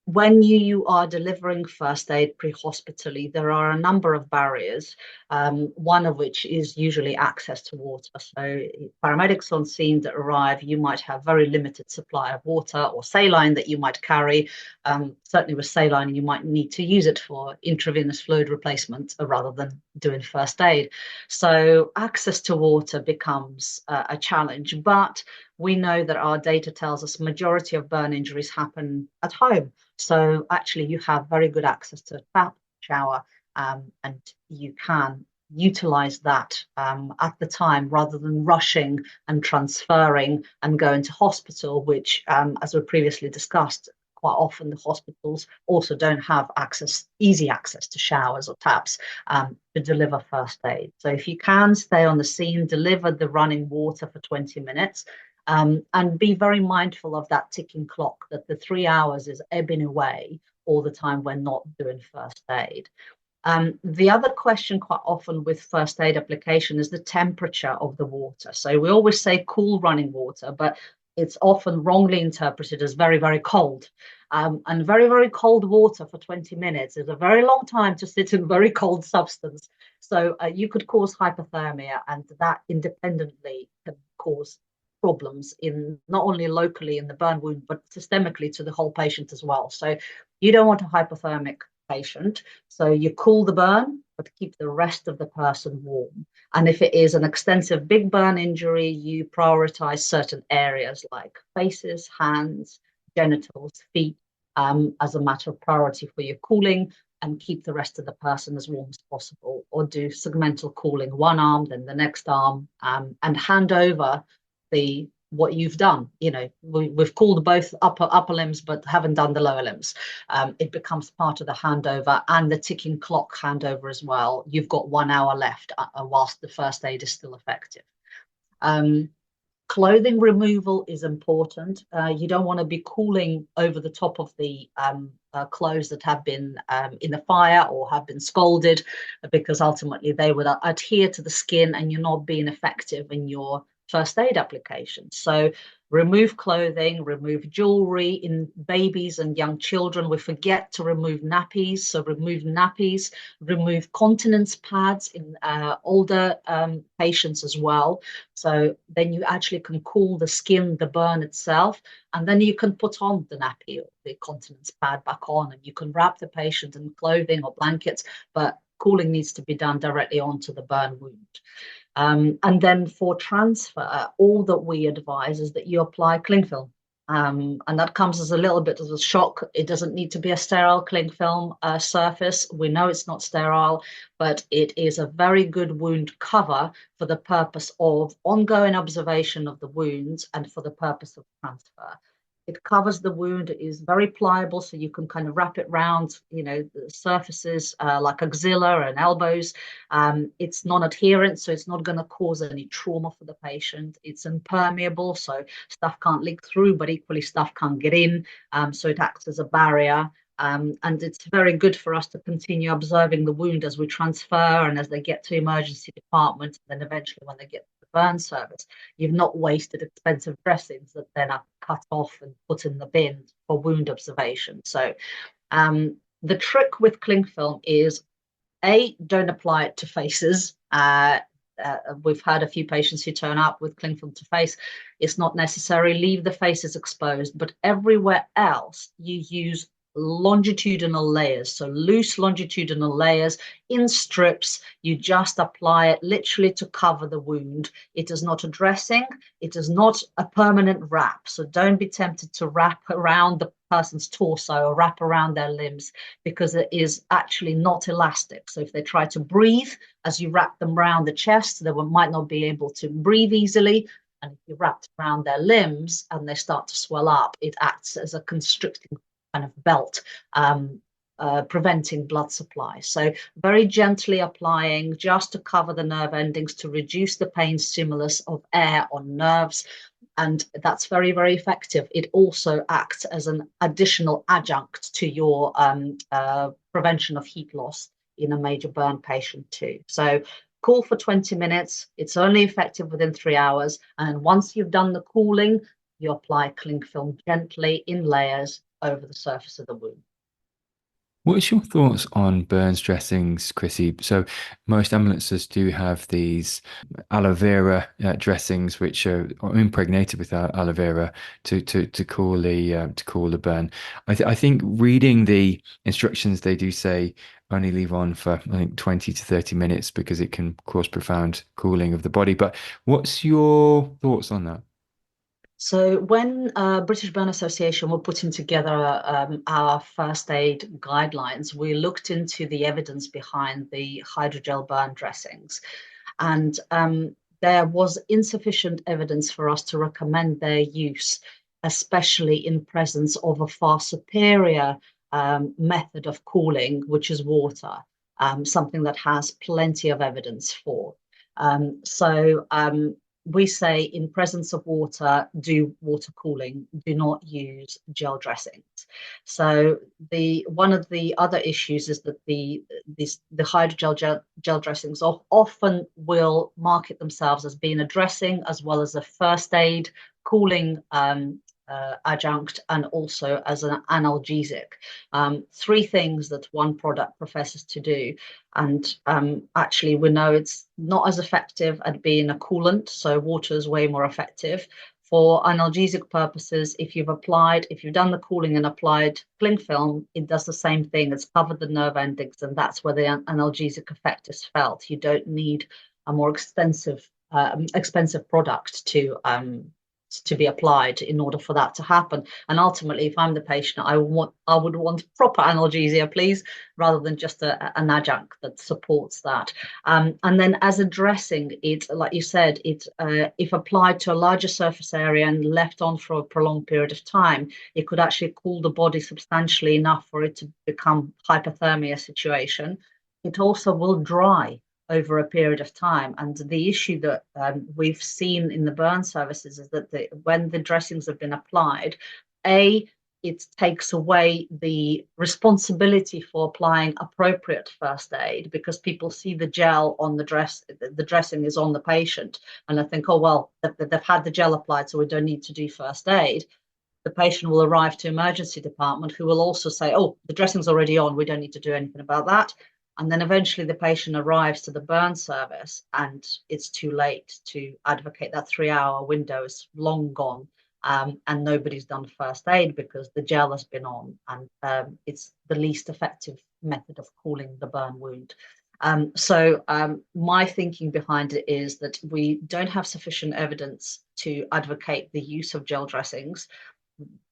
When you are delivering first aid pre-hospitally, there are a number of barriers, one of which is usually access to water. So paramedics on scene that arrive, you might have very limited supply of water or saline that you might carry. Certainly with saline, you might need to use it for intravenous fluid replacement rather than doing first aid. So access to water becomes a challenge, but we know that our data tells us majority of burn injuries happen at home. So actually you have very good access to a tap, shower, and you can utilize that at the time rather than rushing and transferring and going to hospital, which, as we previously discussed, quite often the hospitals also don't have easy access to showers or taps to deliver first aid. So if you can stay on the scene, deliver the running water for 20 minutes, and be very mindful of that ticking clock, that the 3 hours is ebbing away all the time when not doing first aid. The other question quite often with first aid application is the temperature of the water. So we always say cool running water, but it's often wrongly interpreted as very, very cold. And very, very cold water for 20 minutes is a very long time to sit in very cold substance. So you could cause hypothermia, and that independently can cause problems in not only locally in the burn wound, but systemically to the whole patient as well. So you don't want a hypothermic patient. So you cool the burn, but keep the rest of the person warm. And if it is an extensive big burn injury, you prioritize certain areas like faces, hands, genitals, feet, as a matter of priority for your cooling, and keep the rest of the person as warm as possible, or do segmental cooling, one arm, then the next arm, and hand over what you've done. We've cooled both upper limbs but haven't done the lower limbs. It becomes part of the handover and the ticking clock handover as well. You've got 1 hour left whilst the first aid is still effective. Clothing removal is important. You don't want to be cooling over the top of the clothes that have been in the fire or have been scalded, because ultimately they would adhere to the skin and you're not being effective in your first aid application. So remove clothing, remove jewelry. In babies and young children, we forget to remove nappies. So remove nappies, remove continence pads in older patients as well. So then you actually can cool the skin, the burn itself, and then you can put on the nappy or the continence pad back on, and you can wrap the patient in clothing or blankets, but cooling needs to be done directly onto the burn wound. And then for transfer, all that we advise is that you apply cling film. And that comes as a little bit of a shock. It doesn't need to be a sterile cling film surface. We know it's not sterile, but it is a very good wound cover for the purpose of ongoing observation of the wounds and for the purpose of transfer. It covers the wound. It is very pliable, so you can kind of wrap it around, the surfaces like axilla and elbows. It's non-adherent, so it's not going to cause any trauma for the patient. It's impermeable, so stuff can't leak through, but equally stuff can't get in. So it acts as a barrier. And it's very good for us to continue observing the wound as we transfer and as they get to emergency department, and then eventually when they get to the burn service, you've not wasted expensive dressings that then are cut off and put in the bin for wound observation. So the trick with cling film is, don't apply it to faces. We've had a few patients who turn up with cling film to face. It's not necessary. Leave the faces exposed, but everywhere else you use longitudinal layers, so loose longitudinal layers in strips. You just apply it literally to cover the wound. It is not a dressing. It is not a permanent wrap. So don't be tempted to wrap around the person's torso or wrap around their limbs, because it is actually not elastic. So if they try to breathe as you wrap them around the chest, they might not be able to breathe easily. And if you wrap it around their limbs and they start to swell up, it acts as a constricting kind of belt, preventing blood supply. So very gently applying, just to cover the nerve endings, to reduce the pain stimulus of air on nerves. And that's very, very effective. It also acts as an additional adjunct to your prevention of heat loss in a major burn patient too. So cool for 20 minutes. It's only effective within 3 hours. And once you've done the cooling, you apply cling film gently in layers over the surface of the wound. What's your thoughts on burns dressings, Krissie? So most ambulances do have these aloe vera dressings, which are impregnated with aloe vera to cool the burn. I think reading the instructions, they do say only leave on for, I think, 20 to 30 minutes because it can cause profound cooling of the body. But what's your thoughts on that? So when British Burn Association were putting together our first aid guidelines, we looked into the evidence behind the hydrogel burn dressings. And there was insufficient evidence for us to recommend their use, especially in presence of a far superior method of cooling, which is water, something that has plenty of evidence for. We say, in presence of water, do water cooling, do not use gel dressings. So one of the other issues is that the hydrogel gel dressings often will market themselves as being a dressing as well as a first aid cooling adjunct, and also as an analgesic. Three things that one product professes to do. And actually, we know it's not as effective at being a coolant. So water is way more effective. For analgesic purposes, if you've done the cooling and applied cling film, it does the same thing. It's covered the nerve endings, and that's where the analgesic effect is felt. You don't need a more expensive product to be applied in order for that to happen. And ultimately, if I'm the patient, I would want proper analgesia, please, rather than just an adjunct that supports that. And then as a dressing, it's like you said, if applied to a larger surface area and left on for a prolonged period of time, it could actually cool the body substantially enough for it to become hypothermia situation. It also will dry over a period of time. And the issue that we've seen in the burn services is that when the dressings have been applied, it takes away the responsibility for applying appropriate first aid, because people see the gel on the dressing is on the patient, and I think, oh, well, they've had the gel applied, so we don't need to do first aid. The patient will arrive to emergency department, who will also say, oh, the dressing's already on, we don't need to do anything about that. And then eventually the patient arrives to the burn service and it's too late to advocate. That 3-hour window is long gone, and nobody's done first aid because the gel has been on, and it's the least effective method of cooling the burn wound. My thinking behind it is that we don't have sufficient evidence to advocate the use of gel dressings.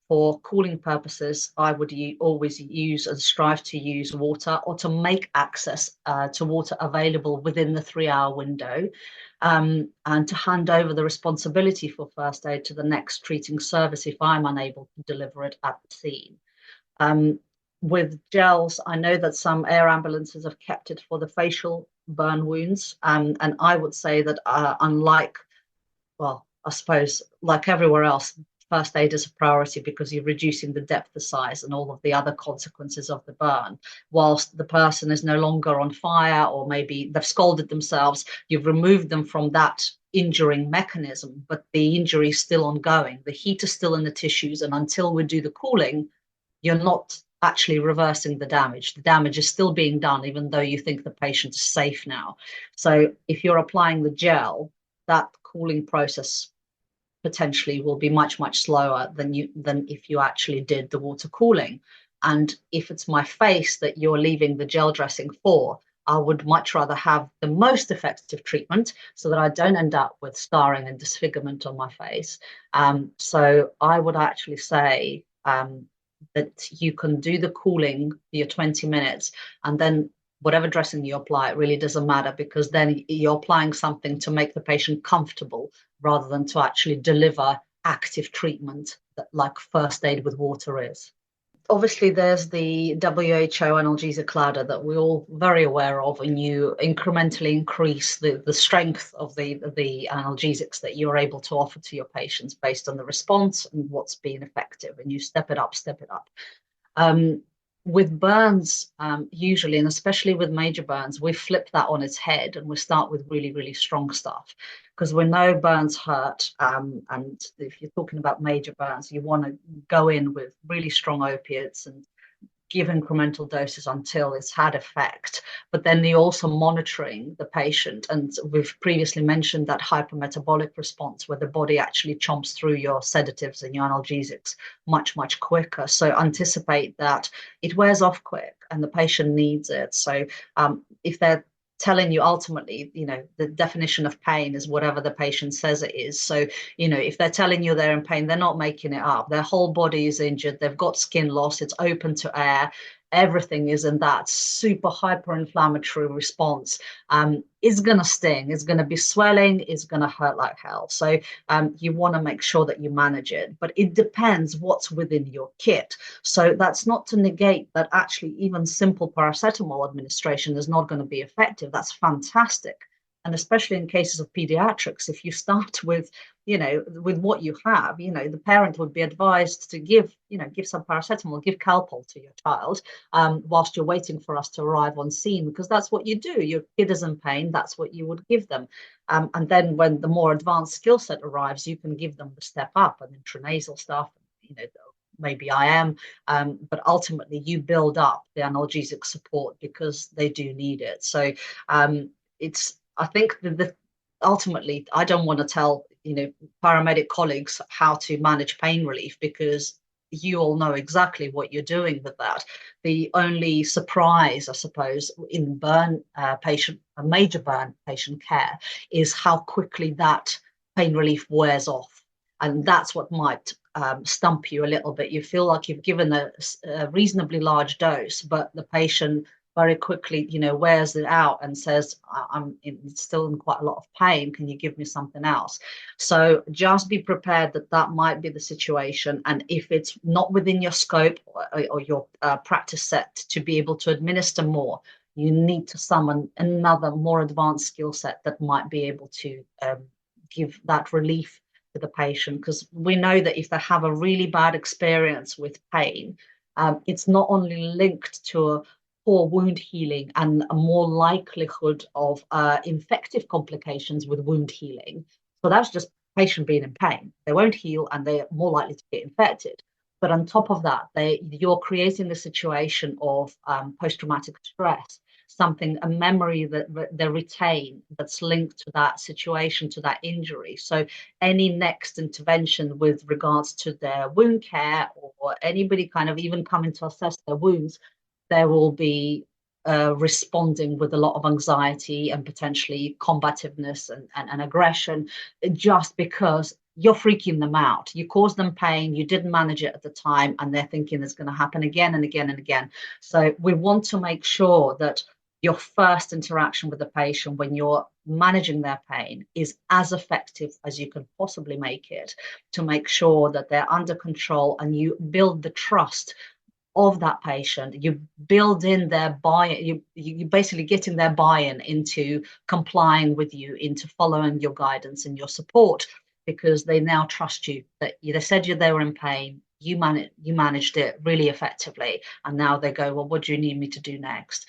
For cooling purposes, I would always use and strive to use water, or to make access to water available within the 3-hour window, and to hand over the responsibility for first aid to the next treating service if I'm unable to deliver it at the scene. With gels, I know that some air ambulances have kept it for the facial burn wounds, and I would say that unlike, well, I suppose like everywhere else, first aid is a priority because you're reducing the depth of size and all of the other consequences of the burn. Whilst the person is no longer on fire, or maybe they've scalded themselves, you've removed them from that injuring mechanism, but the injury is still ongoing. The heat is still in the tissues, and until we do the cooling, you're not actually reversing the damage. The damage is still being done, even though you think the patient is safe now. So if you're applying the gel, that cooling process potentially will be much, much slower than if you actually did the water cooling. And if it's my face that you're leaving the gel dressing for, I would much rather have the most effective treatment so that I don't end up with scarring and disfigurement on my face. So I would actually say that you can do the cooling for your 20 minutes, and then whatever dressing you apply, it really doesn't matter, because then you're applying something to make the patient comfortable rather than to actually deliver active treatment that, like first aid with water is. Obviously, there's the WHO Analgesia Clada that we're all very aware of, and you incrementally increase the strength of the analgesics that you're able to offer to your patients based on the response and what's been effective, and you step it up. With burns, usually, and especially with major burns, we flip that on its head and we start with really, really strong stuff, because we know burns hurt. And if you're talking about major burns, you want to go in with really strong opiates and give incremental doses until it's had effect. But then you're also monitoring the patient. And we've previously mentioned that hypermetabolic response, where the body actually chomps through your sedatives and your analgesics much, much quicker. So anticipate that it wears off quick and the patient needs it. So if they're telling you, ultimately, the definition of pain is whatever the patient says it is. So, if they're telling you they're in pain, they're not making it up. Their whole body is injured. They've got skin loss. It's open to air. Everything is in that super hyper-inflammatory response. It's going to sting. It's going to be swelling. It's going to hurt like hell. So you want to make sure that you manage it. But it depends what's within your kit. So that's not to negate that actually even simple paracetamol administration is not going to be effective. That's fantastic. And especially in cases of pediatrics, if you start with, with what you have, the parent would be advised to give some paracetamol, give Calpol to your child whilst you're waiting for us to arrive on scene, because that's what you do. Your kid is in pain, that's what you would give them. And then when the more advanced skill set arrives, you can give them the step up and intranasal stuff, maybe IM, but ultimately you build up the analgesic support because they do need it. So I think that ultimately, I don't want to tell paramedic colleagues how to manage pain relief, because you all know exactly what you're doing with that. The only surprise, I suppose, in major burn patient care is how quickly that pain relief wears off, and that's what might stump you a little bit. You feel like you've given a reasonably large dose, but the patient very quickly, wears it out and says, I'm still in quite a lot of pain. Can you give me something else? So just be prepared that might be the situation. And if it's not within your scope or your practice set to be able to administer more, you need to summon another more advanced skill set that might be able to give that relief to the patient. Because we know that if they have a really bad experience with pain, it's not only linked to a poor wound healing and a more likelihood of infective complications with wound healing. So that's just patient being in pain. They won't heal and they're more likely to get infected. But on top of that, you're creating a situation of post-traumatic stress, a memory that they retain that's linked to that situation, to that injury. So any next intervention with regards to their wound care, or anybody kind of even coming to assess their wounds, there will be responding with a lot of anxiety and potentially combativeness and aggression, just because you're freaking them out. You caused them pain, you didn't manage it at the time, and they're thinking it's going to happen again and again and again. So we want to make sure that your first interaction with the patient when you're managing their pain is as effective as you can possibly make it, to make sure that they're under control and you build the trust of that patient. You build in their buy-in, you basically getting their buy-in into complying with you, into following your guidance and your support, because they now trust you. That they said they were in pain, you managed it really effectively, and now they go, well, what do you need me to do next?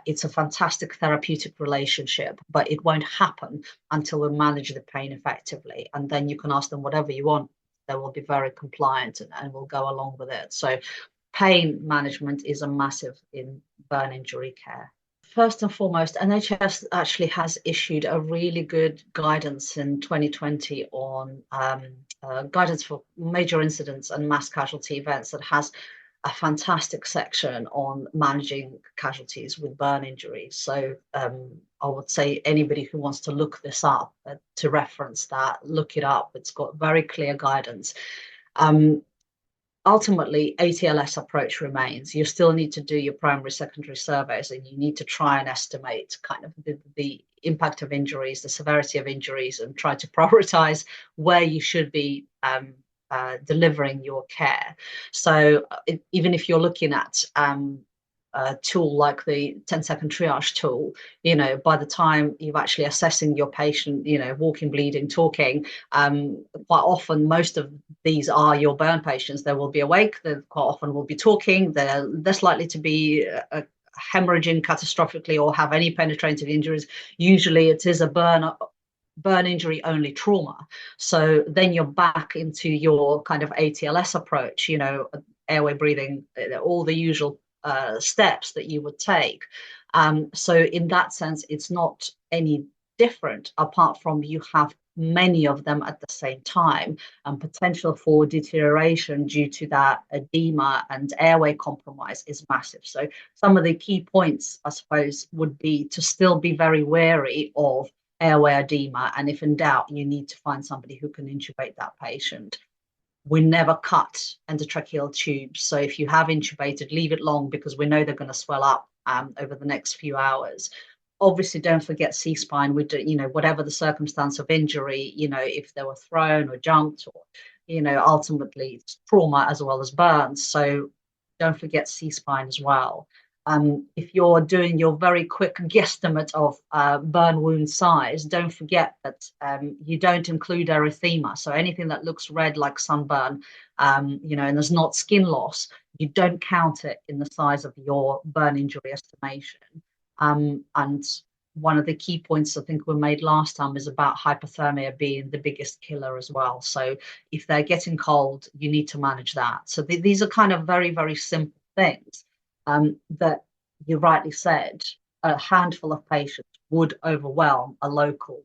It's a fantastic therapeutic relationship, but it won't happen until we manage the pain effectively. And then you can ask them whatever you want. They will be very compliant and will go along with it. So pain management is a massive in burn injury care. First and foremost, NHS actually has issued a really good guidance in 2020 on guidance for major incidents and mass casualty events that has a fantastic section on managing casualties with burn injuries. So I would say anybody who wants to look this up, to reference that, look it up. It's got very clear guidance. Ultimately, ATLS approach remains. You still need to do your primary, secondary surveys, and you need to try and estimate kind of the impact of injuries, the severity of injuries, and try to prioritize where you should be delivering your care. So even if you're looking at a tool like the 10-second triage tool, by the time you're actually assessing your patient, walking, bleeding, talking, quite often most of these are your burn patients. They will be awake, they quite often will be talking, they're less likely to be hemorrhaging catastrophically or have any penetrating injuries. Usually it is a burn injury only trauma. So then you're back into your kind of ATLS approach, airway, breathing, all the usual steps that you would take. So in that sense, it's not any different, apart from you have many of them at the same time, and potential for deterioration due to that edema and airway compromise is massive. So some of the key points, I suppose, would be to still be very wary of airway edema, and if in doubt, you need to find somebody who can intubate that patient. We never cut endotracheal tubes, so if you have intubated, leave it long, because we know they're going to swell up over the next few hours. Obviously, don't forget C-spine. We do, whatever the circumstance of injury, if they were thrown or jumped, or ultimately it's trauma as well as burns. So don't forget C-spine as well. If you're doing your very quick guesstimate of burn wound size, don't forget that you don't include erythema. So anything that looks red like sunburn, and there's not skin loss, you don't count it in the size of your burn injury estimation. And one of the key points I think we made last time is about hypothermia being the biggest killer as well. So if they're getting cold, you need to manage that. So these are kind of very, very simple things. That you rightly said, a handful of patients would overwhelm a local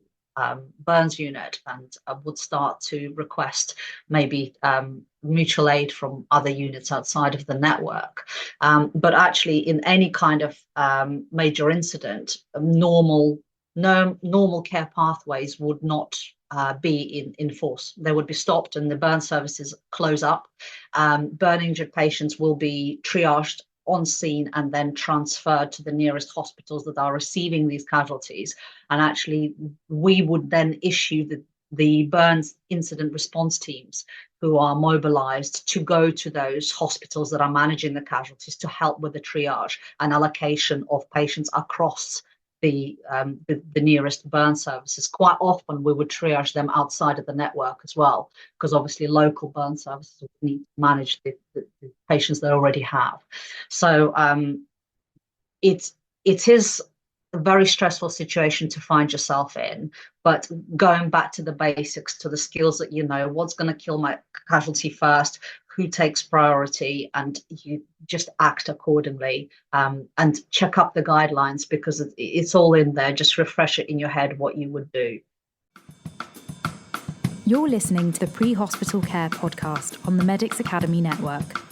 burns unit and would start to request maybe mutual aid from other units outside of the network. But actually, in any kind of major incident, normal care pathways would not be in force. They would be stopped and the burn services close up. Burn injured patients will be triaged on scene and then transferred to the nearest hospitals that are receiving these casualties. And actually, we would then issue the burns incident response teams who are mobilized to go to those hospitals that are managing the casualties to help with the triage and allocation of patients across the nearest burn services. Quite often we would triage them outside of the network as well, because obviously local burn services need to manage the patients they already have. So it is a very stressful situation to find yourself in, but going back to the basics, to the skills that what's going to kill my casualty first, who takes priority, and you just act accordingly, and check up the guidelines, because it's all in there. Just refresh it in your head what you would do. You're listening to the Pre-Hospital Care podcast on the Medics Academy Network.